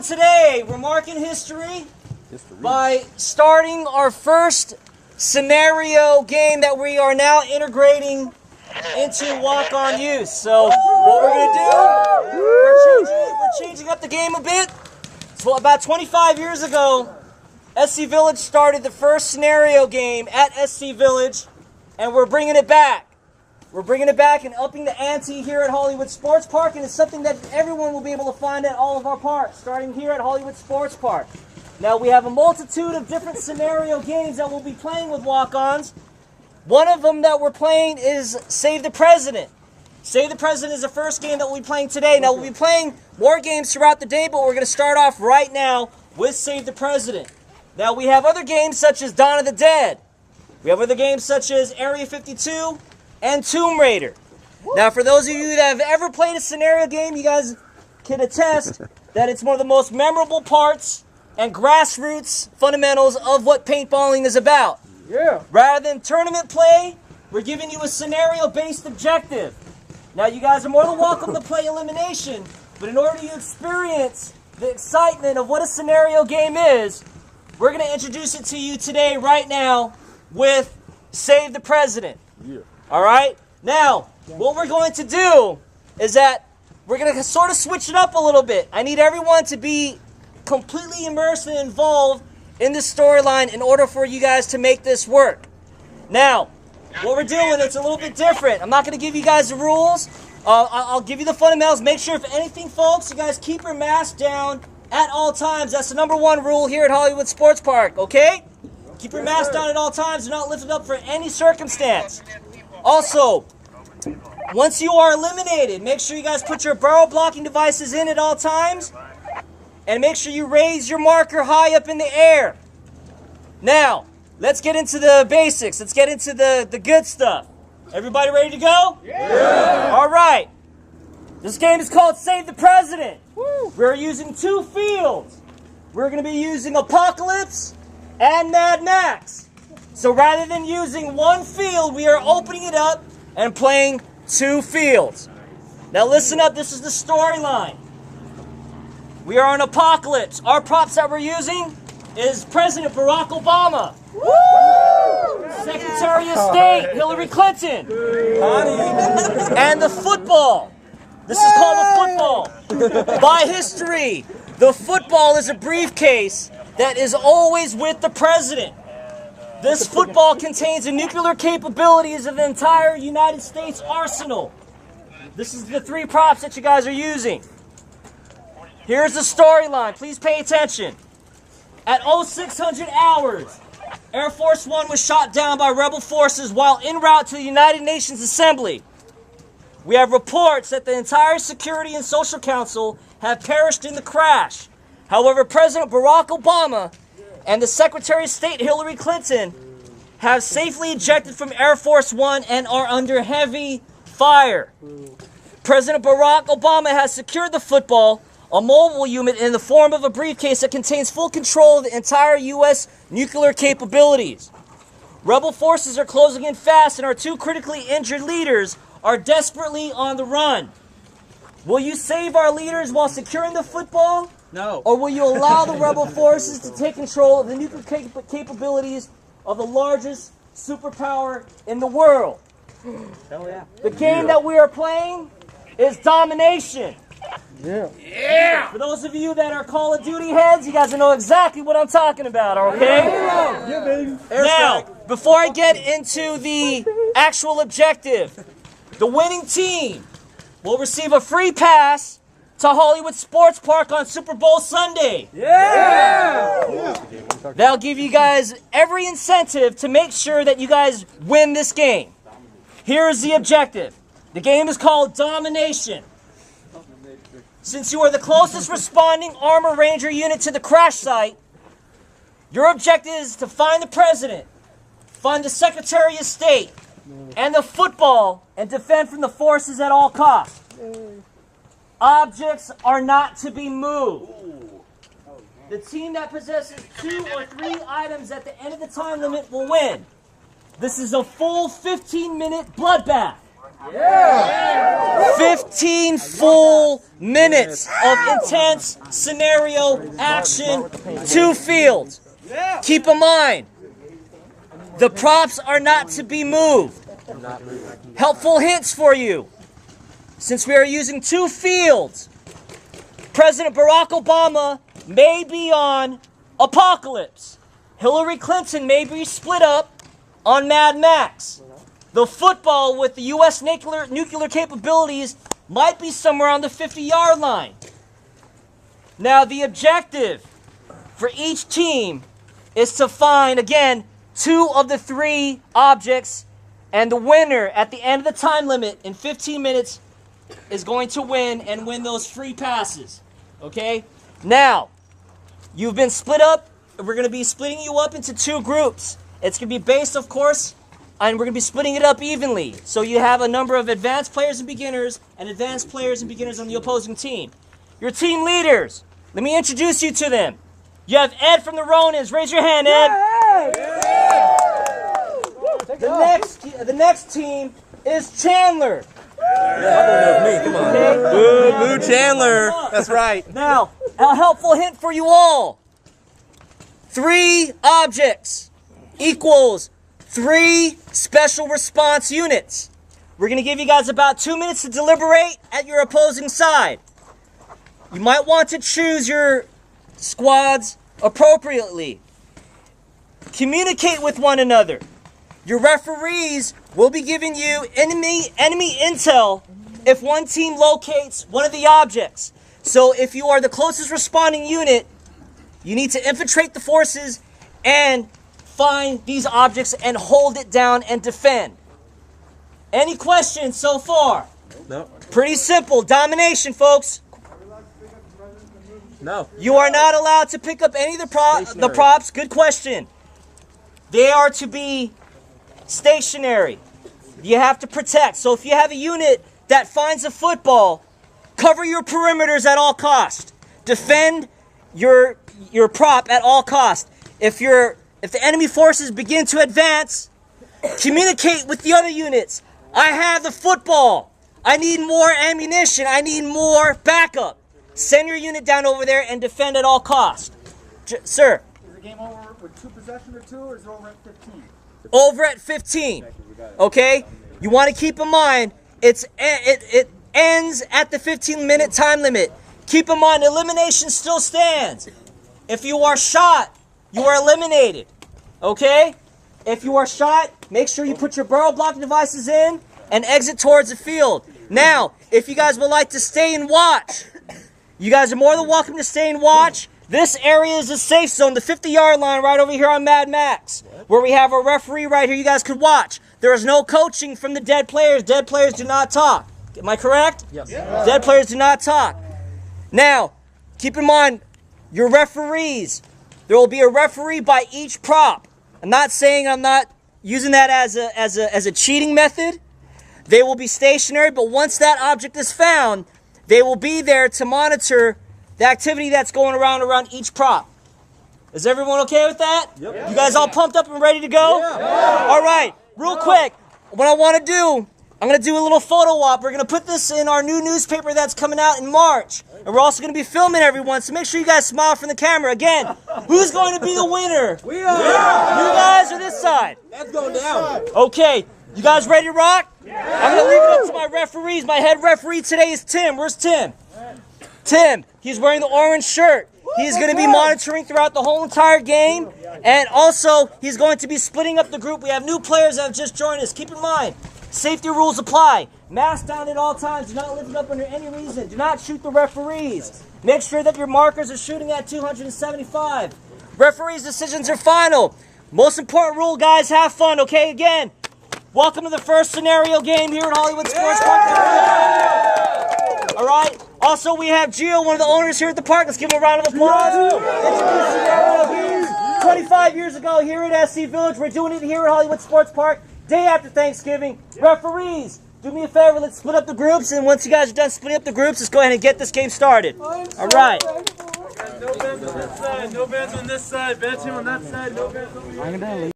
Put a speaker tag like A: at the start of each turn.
A: doing today? We're marking history by starting our first scenario game that we are now integrating into walk-on use. So what we're going to do, we're changing up the game a bit. So about 25 years ago, SC Village started the first scenario game at SC Village, and we're bringing it back. We're bringing it back and upping the ante here at Hollywood Sports Park, and it's something that everyone will be able to find at all of our parks, starting here at Hollywood Sports Park. Now, we have a multitude of different scenario games that we'll be playing with walk-ons. One of them that we're playing is Save the President. Save the President is the first game that we'll be playing today. Now, we'll be playing more games throughout the day, but we're going to start off right now with Save the President. Now, we have other games such as Dawn of the Dead. We have other games such as Area 52 and Tomb Raider. Now, for those of you that have ever played a scenario game, you guys can attest that it's one of the most memorable parts and grassroots fundamentals of what paintballing is about.
B: Yeah.
A: Rather than tournament play, we're giving you a scenario-based objective. Now, you guys are more than welcome to play elimination, but in order to experience the excitement of what a scenario game is, we're going to introduce it to you today, right now, with Save the President.
B: Yeah.
A: All right? Now, what we're going to do is that we're going to sort of switch it up a little bit. I need everyone to be completely immersed and involved in this storyline in order for you guys to make this work. Now, what we're doing, it's a little bit different. I'm not going to give you guys the rules. I'll give you the fundamentals. Make sure, if anything, folks, you guys keep your mask down at all times. That's the #1 rule here at Hollywood Sports Park, okay? Keep your mask down at all times. Do not lift it up for any circumstance. Also, once you are eliminated, make sure you guys put your barrel blocking devices in at all times. And make sure you raise your marker high up in the air. Now, let's get into the basics. Let's get into the good stuff. Everybody ready to go? Yeah! All right. This game is called Save the President. Woo. We're using 2 fields. We're going to be using Apocalypse and Mad Max. So rather than using 1 field, we are opening it up and playing 2 fields. Now listen up, this is the storyline. We are on Apocalypse. Our props that we're using is President Barack Obama. Woo! Secretary of State Hillary Clinton. And the football. This is called a football. By history, the football is a briefcase that is always with the president. This football contains the nuclear capabilities of the entire United States arsenal. This is the 3 props that you guys are using. Here's the storyline. Please pay attention. At 0600 hours, Air Force One was shot down by rebel forces while en route to the United Nations Assembly. We have reports that the entire Security and Social Council have perished in the crash. However, President Barack Obama and the Secretary of State Hillary Clinton have safely ejected from Air Force One and are under heavy fire. President Barack Obama has secured the football, a mobile unit in the form of a briefcase that contains full control of the entire U.S. nuclear capabilities. Rebel forces are closing in fast, and our 2 critically injured leaders are desperately on the run. Will you save our leaders while securing the football?
B: No.
A: Or will you allow the rebel forces to take control of the nuclear capabilities of the largest superpower in the world?
B: Hell yeah.
A: The game that we are playing is Domination.
B: Yeah.
A: Yeah! For those of you that are Call of Duty heads, you guys know exactly what I'm talking about, okay?
B: Yeah, baby.
A: Now, before I get into the actual objective, the winning team will receive a free pass to Hollywood Sports Park on Super Bowl Sunday.
B: Yeah!
A: That'll give you guys every incentive to make sure that you guys win this game. Here's the objective. The game is called Domination. Since you are the closest responding Armor Ranger unit to the crash site, your objective is to find the president, find the Secretary of State, and the football, and defend from the forces at all costs. Objects are not to be moved. The team that possesses 2 or 3 items at the end of the time limit will win. This is a full 15-minute bloodbath. 15 full minutes of intense scenario action, 2 fields. Keep in mind, the props are not to be moved. Helpful hints for you. Since we are using 2 fields, President Barack Obama may be on Apocalypse. Hillary Clinton may be split up on Mad Max. The football with the U.S. nuclear capabilities might be somewhere on the 50-yard line. Now, the objective for each team is to find, again, 2 of the 3 objects, and the winner at the end of the time limit in 15 minutes is going to win and win those free passes. Okay? Now, you've been split up. We're going to be splitting you up into 2 groups. It's going to be based, of course, and we're going to be splitting it up evenly. So you have a number of advanced players and beginners on the opposing team. Your team leaders, let me introduce you to them. You have Ed from the Ronins. Raise your hand, Ed. The next team is Chandler.
C: Me, come on. Boo, Chandler. That's right.
A: Now, a helpful hint for you all. 3 objects equals 3 special response units. We're going to give you guys about 2 minutes to deliberate at your opposing side. You might want to choose your squads appropriately. Communicate with one another. Your referees will be giving you enemy intel if one team locates one of the objects. So if you are the closest responding unit, you need to infiltrate the forces and find these objects and hold it down and defend. Any questions so far?
C: No.
A: Pretty simple. Domination, folks.
C: No.
A: You are not allowed to pick up any of the props. Good question. They are to be stationary. You have to protect. So if you have a unit that finds a football, cover your perimeters at all cost. Defend your prop at all cost. If the enemy forces begin to advance, communicate with the other units. I have the football. I need more ammunition. I need more backup. Send your unit down over there and defend at all cost. Sir.
B: Is the game over with 2 possessions or 2, or is it over at 15?
A: Over at 15. Okay? You want to keep in mind, it ends at the 15-minute time limit. Keep in mind, elimination still stands. If you are shot, you are eliminated. Okay? If you are shot, make sure you put your barrel blocking devices in and exit towards the field. Now, if you guys would like to stay and watch, you guys are more than welcome to stay and watch. This area is a safe zone, the 50-yard line right over here on Mad Max, where we have a referee right here you guys could watch. There is no coaching from the dead players. Dead players do not talk. Am I correct?
C: Yes.
A: Yeah. Dead players do not talk. Now, keep in mind, your referees, there will be a referee by each prop. I'm not saying I'm not using that as a cheating method. They will be stationary, but once that object is found, they will be there to monitor the activity that's going around each prop. Is everyone okay with that? Yep. You guys all pumped up and ready to go? Yeah. All right, real quick, what I want to do, I'm going to do a little photo op. We're going to put this in our new newspaper that's coming out in March. And we're also going to be filming everyone, so make sure you guys smile from the camera. Again, who's going to be the winner?
C: We are!
A: You guys or this side?
C: Let's go down.
A: Okay, you guys ready to rock? Yeah. I'm going to leave it up to my referees. My head referee today is Tim. Where's Tim? Tim, he's wearing the orange shirt. He's going to be monitoring throughout the whole entire game. And also, he's going to be splitting up the group. We have new players that have just joined us. Keep in mind, safety rules apply. Mask down at all times. Do not lift it up under any reason. Do not shoot the referees. Make sure that your markers are shooting at 275. Referees' decisions are final. Most important rule, guys, have fun, okay? Again, welcome to the first scenario game here at Hollywood Sports Park. All right. Also, we have Gio, one of the owners here at the park. Let's give him a round of applause. Introduce scenario here. 25 years ago here at SC Village. We're doing it here at Hollywood Sports Park. Day after Thanksgiving. Referees, do me a favor. Let's split up the groups. And once you guys are done splitting up the groups, let's go ahead and get this game started. All right.
B: No bands on this side. No bands on this side. Bad team on that side. No bands over here.